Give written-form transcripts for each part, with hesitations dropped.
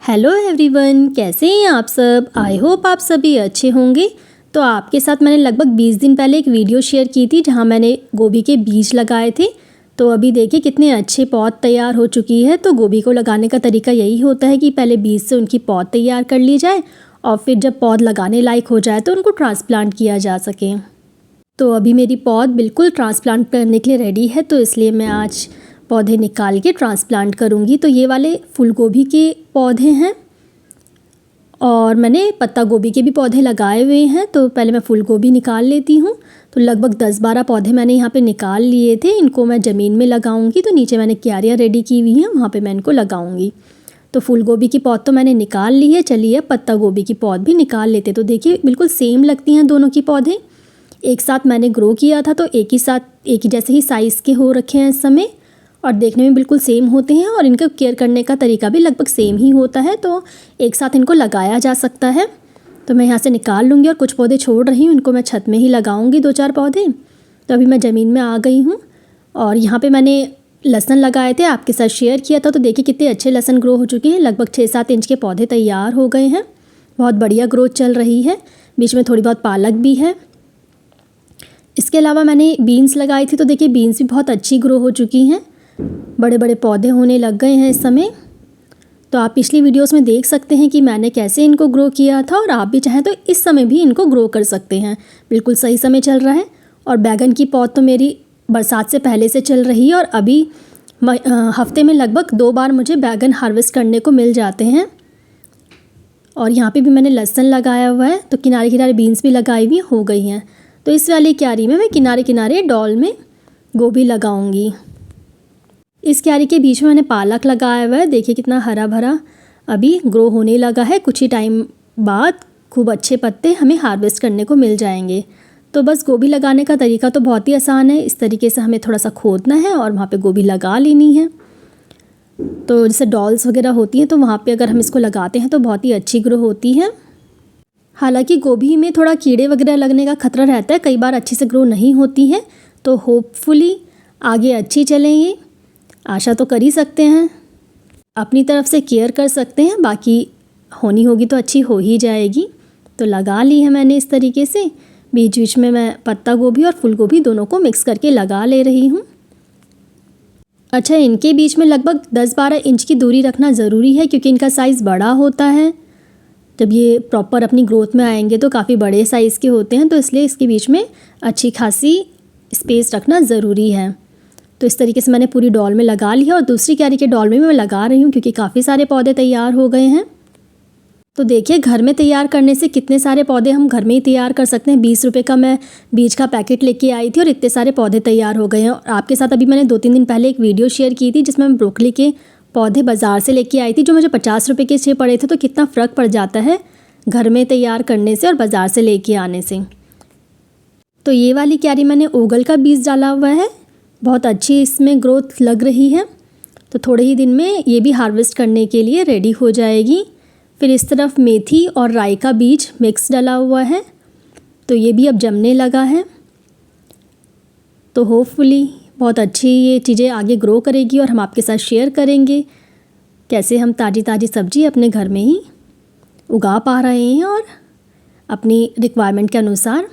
Hello everyone, कैसे हैं आप सब। आई होप आप सभी अच्छे होंगे। तो आपके साथ मैंने लगभग 20 दिन पहले एक वीडियो शेयर की थी जहां मैंने गोभी के बीज लगाए थे। तो अभी देखिए कितने अच्छे पौध तैयार हो चुकी है। तो गोभी को लगाने का तरीका यही होता है कि पहले बीज से उनकी पौध तैयार कर ली जाए और फिर जब पौध लगाने लायक हो जाए तो उनको ट्रांसप्लांट किया जा सके। तो अभी मेरी पौध बिल्कुल ट्रांसप्लांट करने के लिए रेडी है, तो इसलिए मैं आज पौधे निकाल के ट्रांसप्लांट करूँगी। तो ये वाले फूल गोभी के पौधे हैं और मैंने पत्ता गोभी के भी पौधे लगाए हुए हैं। तो पहले मैं फूल गोभी निकाल लेती हूँ। तो लगभग 10-12 पौधे मैंने यहाँ पे निकाल लिए थे। इनको मैं ज़मीन में लगाऊंगी। तो नीचे मैंने क्यारियाँ रेडी की हुई हैं, वहाँ पे मैं इनको लगाऊंगी। तो फूल गोभी की पौध तो मैंने निकाल ली है। चलिए पत्ता गोभी की पौध भी निकाल लेते। तो देखिए बिल्कुल सेम लगती हैं दोनों की पौधे। एक साथ मैंने ग्रो किया था तो एक ही जैसे ही साइज़ के हो रखे हैं इस समय, और देखने में बिल्कुल सेम होते हैं और इनका केयर करने का तरीका भी लगभग सेम ही होता है। तो एक साथ इनको लगाया जा सकता है। तो मैं यहाँ से निकाल लूँगी और कुछ पौधे छोड़ रही हूँ, इनको मैं छत में ही लगाऊँगी 2-4 पौधे। तो अभी मैं ज़मीन में आ गई हूँ और यहाँ पे मैंने लहसुन लगाए थे, आपके साथ शेयर किया था। तो देखिए कितने अच्छे लहसुन ग्रो हो चुके हैं। लगभग 6-7 इंच के पौधे तैयार हो गए हैं। बहुत बढ़िया ग्रोथ चल रही है। बीच में थोड़ी बहुत पालक भी है। इसके अलावा मैंने बीन्स लगाई थी। तो देखिए बीन्स भी बहुत अच्छी ग्रो हो चुकी हैं। बड़े बड़े पौधे होने लग गए हैं इस समय। तो आप पिछली वीडियोस में देख सकते हैं कि मैंने कैसे इनको ग्रो किया था, और आप भी चाहें तो इस समय भी इनको ग्रो कर सकते हैं। बिल्कुल सही समय चल रहा है। और बैगन की पौध तो मेरी बरसात से पहले से चल रही है और अभी हफ्ते में लगभग 2 बार मुझे बैगन हार्वेस्ट करने को मिल जाते हैं। और यहाँ पे भी मैंने लहसुन लगाया हुआ है। तो किनारे किनारे बीन्स भी लगाई हुई हो गई हैं। तो इस वाली क्यारी में मैं किनारे किनारे डॉल में गोभी लगाऊंगी। इस क्यारी के बीच में मैंने पालक लगाया हुआ है। देखिए कितना हरा भरा अभी ग्रो होने लगा है। कुछ ही टाइम बाद खूब अच्छे पत्ते हमें हार्वेस्ट करने को मिल जाएंगे। तो बस गोभी लगाने का तरीका तो बहुत ही आसान है। इस तरीके से हमें थोड़ा सा खोदना है और वहाँ पे गोभी लगा लेनी है। तो जैसे डॉल्स वगैरह होती हैं तो वहाँ पे अगर हम इसको लगाते हैं तो बहुत ही अच्छी ग्रो होती है। हालांकि गोभी में थोड़ा कीड़े वगैरह लगने का खतरा रहता है, कई बार अच्छे से ग्रो नहीं होती है। तो होपफुली आगे अच्छी चलेंगी, आशा तो कर ही सकते हैं। अपनी तरफ से केयर कर सकते हैं, बाकी होनी होगी तो अच्छी हो ही जाएगी। तो लगा ली है मैंने इस तरीके से। बीच बीच में मैं पत्ता गोभी और फूल गोभी दोनों को मिक्स करके लगा ले रही हूँ। अच्छा, इनके बीच में लगभग 10-12 इंच की दूरी रखना ज़रूरी है, क्योंकि इनका साइज़ बड़ा होता है। जब ये प्रॉपर अपनी ग्रोथ में आएंगे तो काफ़ी बड़े साइज़ के होते हैं। तो इसलिए इसके बीच में अच्छी खासी स्पेस रखना ज़रूरी है। तो इस तरीके से मैंने पूरी डॉल में लगा लिया और दूसरी क्यारी के डॉल में मैं लगा रही हूँ, क्योंकि काफ़ी सारे पौधे तैयार हो गए हैं। तो देखिए घर में तैयार करने से कितने सारे पौधे हम घर में ही तैयार कर सकते हैं। 20 रुपये का मैं बीज का पैकेट लेके आई थी और इतने सारे पौधे तैयार हो गए हैं। और आपके साथ अभी मैंने 2-3 दिन पहले एक वीडियो शेयर की थी जिसमें मैं ब्रोकली के पौधे बाज़ार से लेके आई थी, जो मुझे 50 रुपये के 6 पड़े थे। तो कितना फ़र्क पड़ जाता है घर में तैयार करने से और बाज़ार से लेके आने से। तो ये वाली क्यारी मैंने ओगल का बीज डाला हुआ है। बहुत अच्छी इसमें ग्रोथ लग रही है। तो थोड़े ही दिन में ये भी हार्वेस्ट करने के लिए रेडी हो जाएगी। फिर इस तरफ मेथी और राई का बीज मिक्स डाला हुआ है। तो ये भी अब जमने लगा है। तो होपफुली बहुत अच्छी ये चीज़ें आगे ग्रो करेगी और हम आपके साथ शेयर करेंगे कैसे हम ताज़ी ताज़ी सब्ज़ी अपने घर में ही उगा पा रहे हैं और अपनी रिक्वायरमेंट के अनुसार।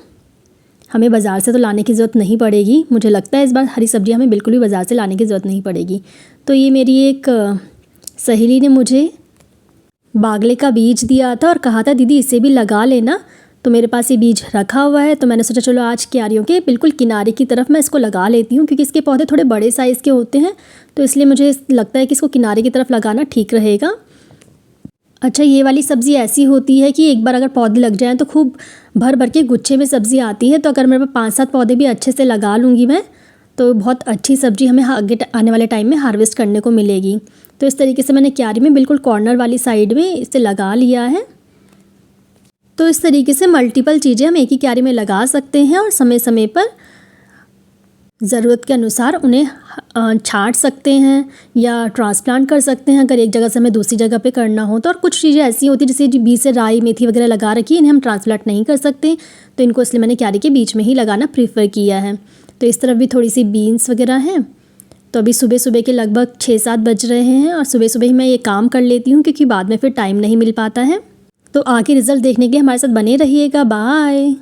हमें बाज़ार से तो लाने की ज़रूरत नहीं पड़ेगी। मुझे लगता है इस बार हरी सब्ज़ी हमें बिल्कुल भी बाज़ार से लाने की ज़रूरत नहीं पड़ेगी। तो ये मेरी एक सहेली ने मुझे बागले का बीज दिया था और कहा था दीदी इसे भी लगा लेना। तो मेरे पास ये बीज रखा हुआ है। तो मैंने सोचा चलो आज क्यारियों के बिल्कुल किनारे की तरफ मैं इसको लगा लेती हूँ, क्योंकि इसके पौधे थोड़े बड़े साइज़ के होते हैं। तो इसलिए मुझे लगता है कि इसको किनारे की तरफ लगाना ठीक रहेगा। अच्छा, ये वाली सब्ज़ी ऐसी होती है कि एक बार अगर पौधे लग जाएं तो खूब भर भर के गुच्छे में सब्ज़ी आती है। तो अगर मेरे पास 5-7 पौधे भी अच्छे से लगा लूँगी मैं, तो बहुत अच्छी सब्ज़ी हमें आगे आने वाले टाइम में हार्वेस्ट करने को मिलेगी। तो इस तरीके से मैंने क्यारी में बिल्कुल कॉर्नर वाली साइड में इसे लगा लिया है। तो इस तरीके से मल्टीपल चीज़ें हम एक ही क्यारी में लगा सकते हैं और समय समय पर ज़रूरत के अनुसार उन्हें छांट सकते हैं या ट्रांसप्लांट कर सकते हैं, अगर एक जगह से हमें दूसरी जगह पे करना हो तो। और कुछ चीज़ें ऐसी होती हैं जैसे बीच से राई मेथी वगैरह लगा रखी है, इन्हें हम ट्रांसप्लांट नहीं कर सकते, तो इनको इसलिए मैंने क्यारी के बीच में ही लगाना प्रीफर किया है। तो इस तरफ भी थोड़ी सी बीन्स वगैरह हैं। तो अभी सुबह सुबह के लगभग 6-7 बज रहे हैं और सुबह सुबह ही मैं ये काम कर लेती हूँ क्योंकि बाद में फिर टाइम नहीं मिल पाता है। तो आगे रिज़ल्ट देखने के लिए हमारे साथ बने रहिएगा। बाय।